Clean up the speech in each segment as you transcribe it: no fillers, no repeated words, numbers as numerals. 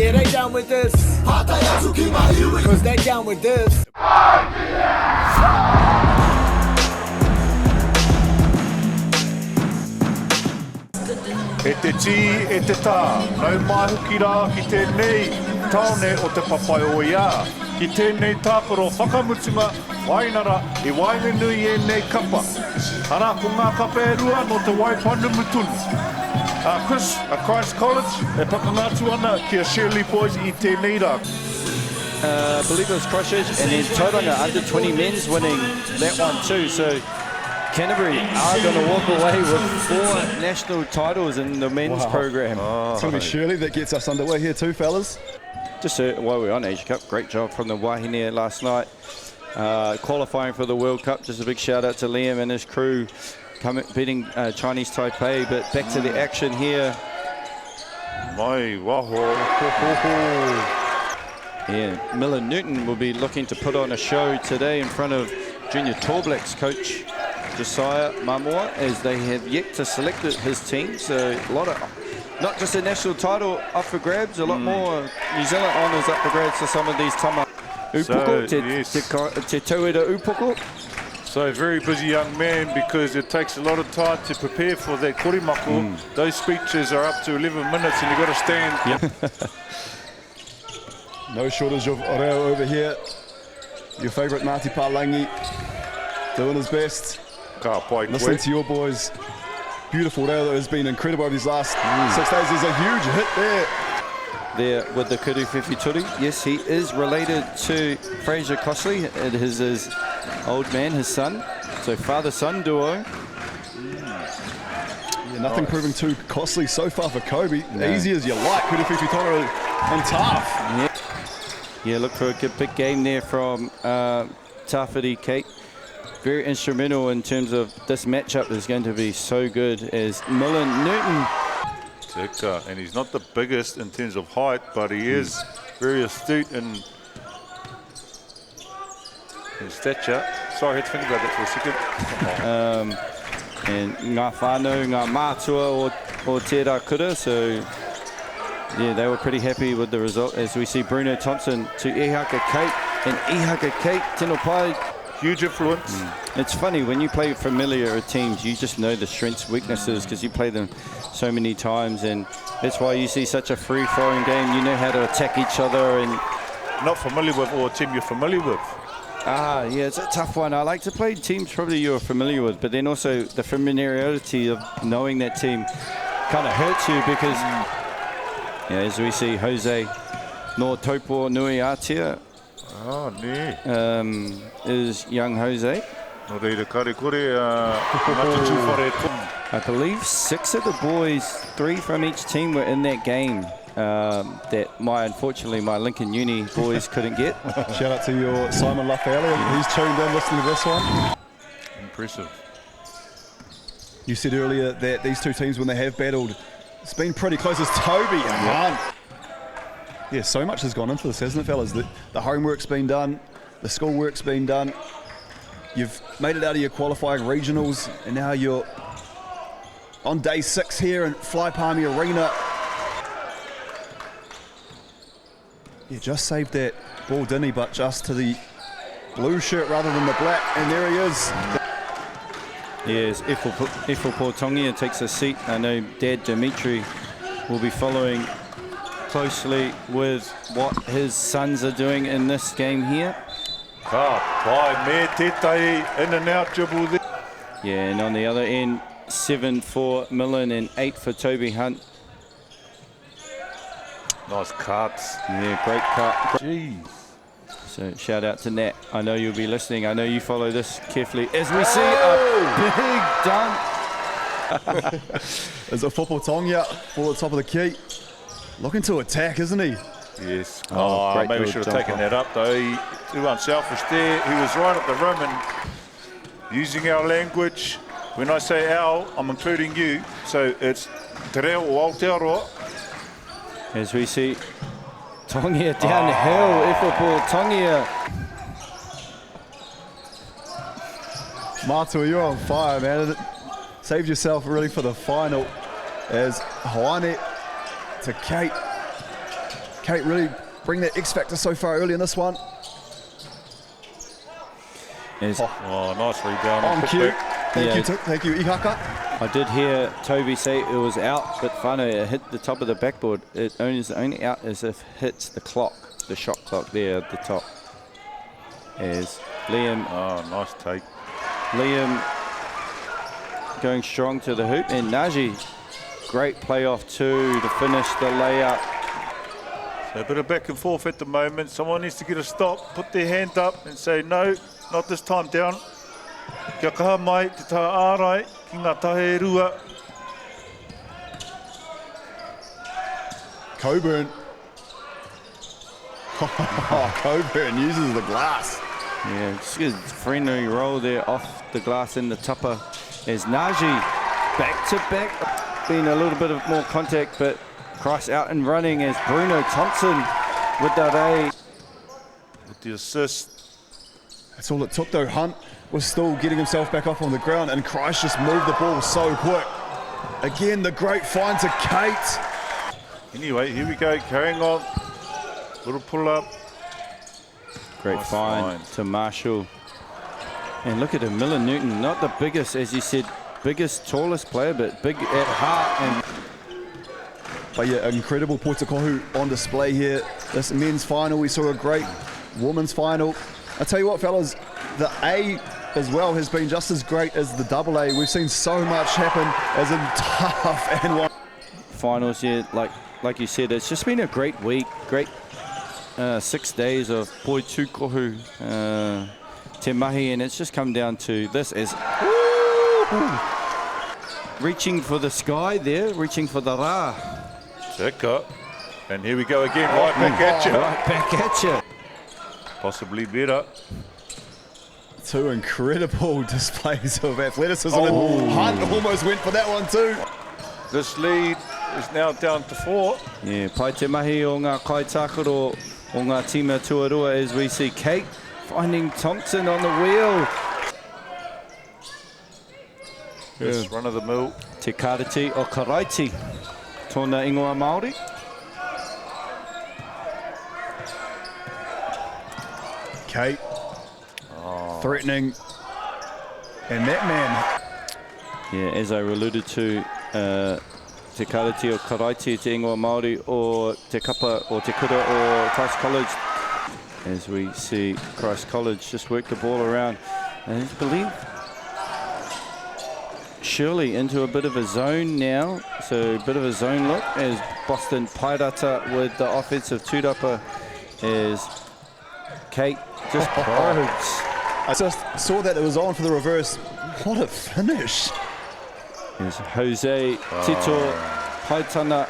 Yeah, they down with this. Cause they down with this. E te tī, e te tā, nau mahuki rā ki tēnei taone o te papai o ia. Ki tēnei tākaro whakamutunga, wainara e waenganui e nei kapa. Ara ko ngā kapa e rua no te waipanu mutunu. Chris, Christ College, e pakangatu ana ki a Shirley boys I tēnei rā. I believe it was Christchurch, and then Tauranga under 20 men's winning that one too. So Canterbury are going to walk away with 4 national titles in the men's program. It's going to be Shirley that gets us underway here too, fellas. Just while we're on Asia Cup, great job from the Wahine last night. Qualifying for the World Cup, just a big shout out to Liam and his crew beating Chinese Taipei. But back to the action here. Mai waho. Yeah, Miller Newton will be looking to put on a show today in front of Junior Tall Blacks coach Josiah Mamoa, as they have yet to select his team. So a lot of, not just a national title up for grabs, a lot more New Zealand honours up for grabs for some of these tama. Upoko, te tauira upoko. So very busy young man, because it takes a lot of time to prepare for that korimako. Those speeches are up to 11 minutes and you've got to stand. Yep. No shortage of oreo over here. Your favourite Ngāti Pālangi doing his best. Listening to your boys. Beautiful reo that has been incredible over these last 6 days. There's a huge hit there with the Kuru Whiwhituri. Yes, he is related to Fraser Costley. It is his old man, his son. So father-son duo. Yeah, nothing proving too costly so far for Kobe. Easy as you like. Kuru Whiwhituri and tough. Yeah, look for a good big game there from Tawhiri Kate. Very instrumental in terms of this matchup is going to be so good as Miller Newton. And he's not the biggest in terms of height, but he is very astute in stature. Sorry, I had to think about that for a second. And ngā whānau, ngā mātua o tērā kura, so yeah, they were pretty happy with the result, as we see Bruno Thompson to Ihaka Kate, and Ihaka Kate, tino pai. Huge influence. It's funny, when you play familiar teams, you just know the strengths, weaknesses, because you play them so many times, and that's why you see such a free-flowing game. You know how to attack each other. And not familiar with, or a team you're familiar with. Yeah, it's a tough one. I like to play teams probably you're familiar with, but then also the familiarity of knowing that team kind of hurts you, because yeah, as we see Jose no Taupo Nui Atia is young Jose. I believe 6 of the boys, 3 from each team, were in that game that unfortunately my Lincoln Uni boys couldn't get. Shout out to your Simon Lafayette. He's tuned in listening to this one. Impressive. You said earlier that these two teams, when they have battled, it's been pretty close. As Toby yeah, so much has gone into this, hasn't it, fellas? The homework's been done, the schoolwork's been done. You've made it out of your qualifying regionals, and now you're on day 6 here in Fly Palmy Arena. Yeah, just saved that ball, didn't he? But just to the blue shirt rather than the black, and there he is. Yes, Efo Portongia takes a seat. I know Dad Dimitri will be following closely with what his sons are doing in this game here. In and out dribble there. Yeah, and on the other end, 7 for Millen and 8 for Toby Hunt. Nice cuts. Yeah, great cut. Jeez. So shout out to Nat. I know you'll be listening. I know you follow this carefully. As we see a big dunk. There's a Whapōtongia for the top of the key. Looking to attack, isn't he? Yes. Maybe we should have taken that up though. Too unselfish there. He was right at the rim, and using our language, when I say our, I'm including you. So it's te reo o Aotearoa. As we see Tongia downhill, Whapōtongia. Mātua, you're on fire, man. Saved yourself really for the final, as Hawani to Kate. Kate really bring that X factor so far early in this one. Is nice rebound. On Put cue. back. Thank you, Ihaka. I did hear Toby say it was out, but whānau, it hit the top of the backboard. It is only out as if it hits the clock, the shot clock there at the top. As Liam. Oh, nice take. Liam going strong to the hoop, and Naji, great playoff too to finish the layup. So a bit of back and forth at the moment. Someone needs to get a stop, put their hand up and say, no, not this time down. Kia kaha mai te tā ārai ki ngā tahe rua. Coburn. Coburn uses the glass. Yeah, just a friendly roll there off the glass in the tupper. As Naji back to back, been a little bit of more contact, but Christ out and running as Bruno Thompson with that A. With the assist. That's all it took though. Hunt was still getting himself back up on the ground, and Christ just moved the ball so quick. Again, the great find to Kate. Anyway, here we go, carrying on. Little pull up. Great Nice find to Marshall. And look at him, Miller Newton, not the biggest, as you said, biggest, tallest player, but big at heart. And But yeah, incredible poitakohu on display here. This men's final, we saw a great women's final. I tell you what, fellas, the A as well has been just as great as the double A. We've seen so much happen as in tough and one. finals here, like you said, it's just been a great week, great 6 days of poi tūkohu, te mahi, and it's just come down to this is reaching for the sky there, reaching for the ra. Seka. And here we go again, right back at you. Right back at you. Possibly better. Two incredible displays of athleticism. And Hunt almost went for that one too. This lead is now down to 4. Yeah, pai te mahi o ngā kai tākaro o ngā tima tuarua as we see Kate finding Thompson on the wheel. Just run of the mill. Te karati o karaiti, tōna ingoa Māori. Kate threatening, and that man. Yeah, as I alluded to, te karati o karaiti, te ingoa Māori, or te kapa, or te kura, or Christ College. As we see Christ College just work the ball around. And I believe Shirley into a bit of a zone now. So a bit of a zone look as Boston Pairata with the offensive tūrapa as Kate just probes. I just saw that it was on for the reverse. What a finish. There's Jose Tito Haitana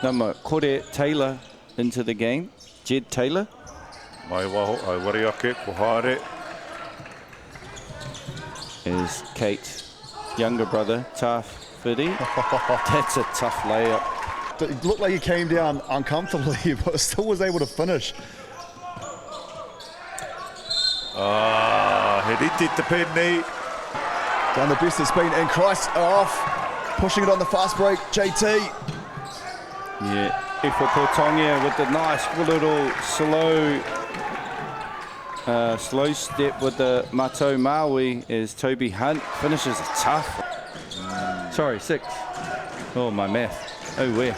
Nama Kore Taylor into the game. Jed Taylor. Mai waho, ai wariake, ko haere. Is Kate, younger brother, tough Fiddy. That's a tough layup. It looked like he came down uncomfortably, but still was able to finish. He did the penny. Done the best it's been, and Christ off. Pushing it on the fast break, JT. Yeah, Ifo Potongia with the nice little slow step with the Mato Maui as Toby Hunt finishes a tough. Sorry, 6. Oh, my math. Oh, where?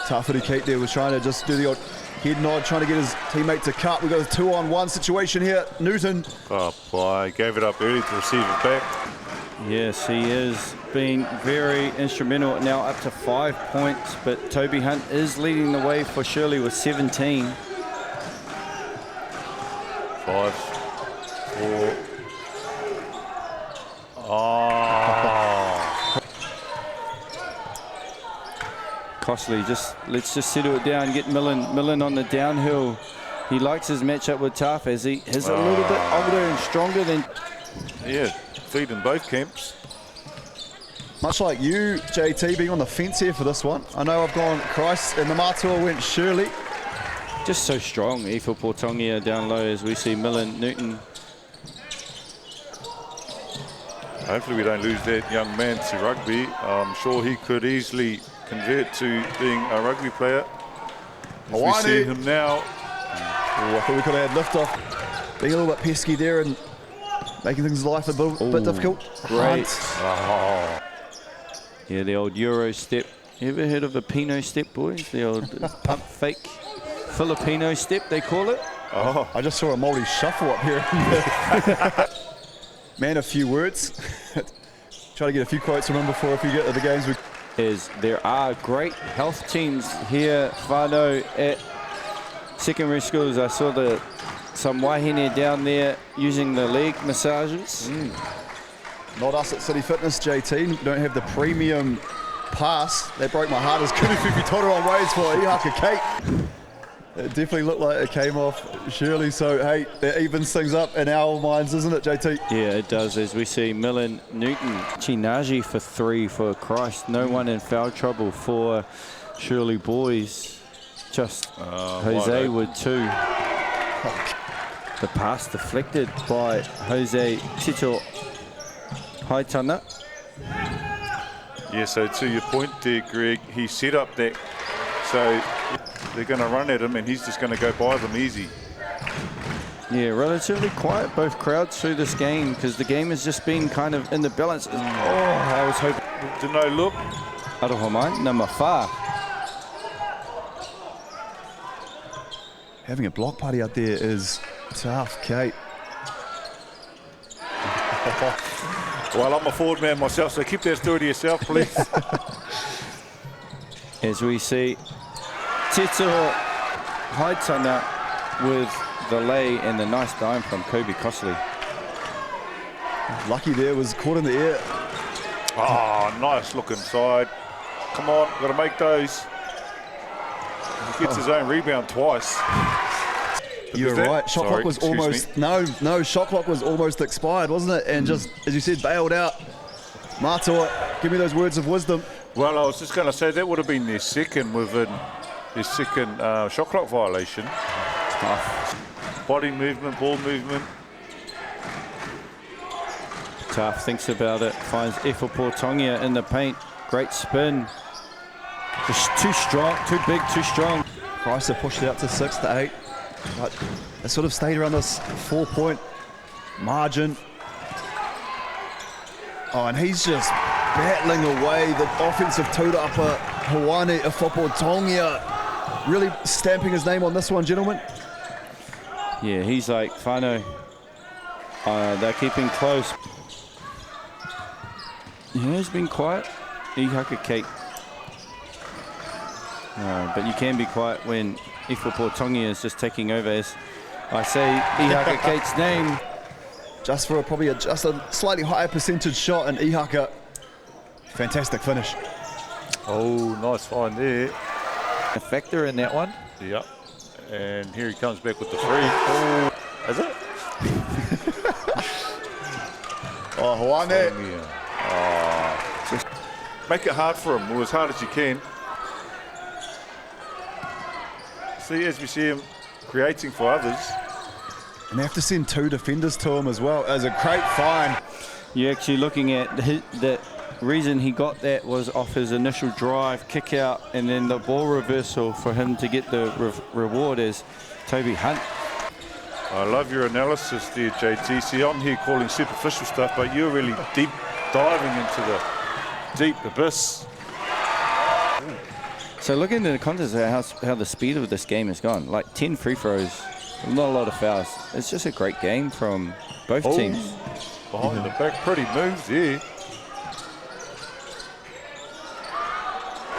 Tawhiri Kate there was trying to just do the odd head nod, trying to get his teammate to cut. We've got a 2-on-1 situation here. Newton. Oh, boy, gave it up early to receive it back. Yes, he is being very instrumental, now up to 5 points, but Toby Hunt is leading the way for Shirley with 17. 5, 4. Costly, let's just settle it down, get Millen on the downhill. He likes his matchup with Taff as he is a little bit older and stronger than... Yeah, feed in both camps. Much like you, JT, being on the fence here for this one. I know I've gone Christ, and the Matua went Shirley. Just so strong, Ifo Portongia down low as we see Millen Newton. Hopefully we don't lose that young man to rugby. I'm sure he could easily convert to being a rugby player. As we see him now. Oh, I thought we could have had lift off. Being a little bit pesky there and making things life a bit difficult. Great. Oh. Yeah, the old Euro step. You ever heard of a Pino step, boys? The old pump fake Filipino step, they call it. Oh, I just saw a Māori shuffle up here. Man, a few words. Try to get a few quotes from him before if you get to the games. There are great health teams here, whānau, at secondary schools. I saw some wahine down there using the leg massages. Not us at City Fitness, JT. We don't have the premium pass. That broke my heart as Kuruwhiwhi Toru on ways for Ihaka Kate. It definitely looked like it came off Shirley, so hey, that evens things up in our minds, isn't it, JT? Yeah, it does, as we see Millen Newton. Chinaji for 3 for Christ. No one in foul trouble for Shirley boys. Just Jose with 2. The pass deflected by Jose Tito Haitana. Yeah, so to your point there, Greg, he set up that, so they're going to run at him and he's just going to go by them easy. Yeah, relatively quiet, both crowds through this game, because the game has just been kind of in the balance. Oh, I was hoping. To no look. Aroha number 5. Having a block party out there is tough, Kate. Well, I'm a forward man myself, so keep that story to yourself, please. As we see Tito Haitana with the lay and the nice dime from Kobe Cosley. Lucky there, was caught in the air. Oh, nice look inside. Come on, got to make those. He gets his own rebound twice. You're right. Shot clock was almost shot clock was almost expired, wasn't it? And just as you said, bailed out. Mātua, give me those words of wisdom. Well, I was just going to say that would have been their second within their second shot clock violation. Tough. Body movement, ball movement. Tough, thinks about it, finds Ōruapaeroa in the paint. Great spin. Just too strong, too big, too strong. Chrysler pushed it out to 6 to 8. But it sort of stayed around this 4-point margin. Oh, and he's just battling away the offensive tūrapa Hawani Ōruapaeroa. Really stamping his name on this one, gentlemen. Yeah, he's like, whānau, they're keeping close. Yeah, he's been quiet. Ihaka Kate. But you can be quiet when Ōruapaeroa is just taking over, as I say Ihaka Kate's name. Just for probably a slightly higher percentage shot, and Ihaka, fantastic finish. Oh, nice find there. A factor in that one. Yep. And here he comes back with the 3. Oh, is it? Oh, Hawani. Oh, just make it hard for him, or as hard as you can. See, as we see him creating for others. And they have to send 2 defenders to him as well. As a great find. You're actually looking at the reason he got that was off his initial drive, kick out, and then the ball reversal for him to get the reward as Toby Hunt. I love your analysis there, JT. See, I'm here calling superficial stuff, but you're really deep diving into the deep abyss. So looking at the context of how the speed of this game has gone, like 10 free throws, not a lot of fouls. It's just a great game from both teams. Behind the back, pretty moves there.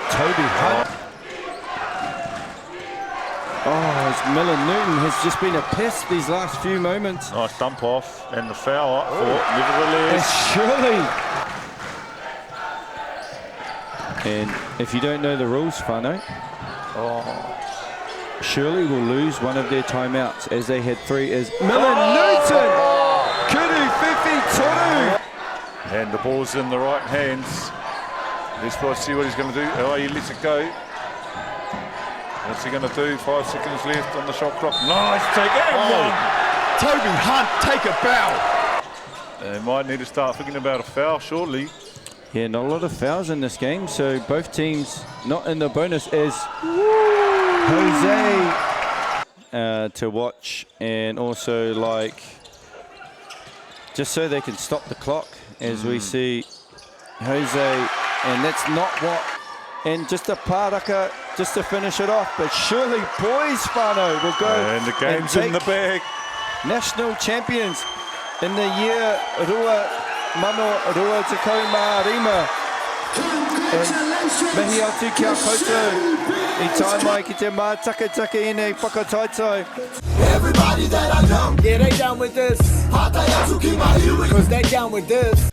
Toby Hunt. Oh, as Millen Newton has just been a pest these last few moments. Nice dump off and the foul up for it, nevertheless. It's Shirley. And if you don't know the rules, whānau, Shirley will lose one of their timeouts, as they had 3 as Millen Newton! Kuruwhiwhi Toru! And the ball's in the right hands. Let's see what he's going to do. Oh, he lets it go. What's he going to do? 5 seconds left on the shot clock. Nice take and 1. Toby Hunt, take a bow. They might need to start thinking about a foul shortly. Yeah, not a lot of fouls in this game, so both teams not in the bonus as Jose to watch, and also like just so they can stop the clock as we see Jose, and that's not what, and just a pāraka just to finish it off, but surely boys whānau will go And the game's in the bag. national champions in the year Rua Mano Rua Tekau Mā Rima. Mihi atu kia koutou I tai mai ki te Mātakitaki I nei whakataitai. Everybody that I know, yeah, they down with this. Cause they down with this.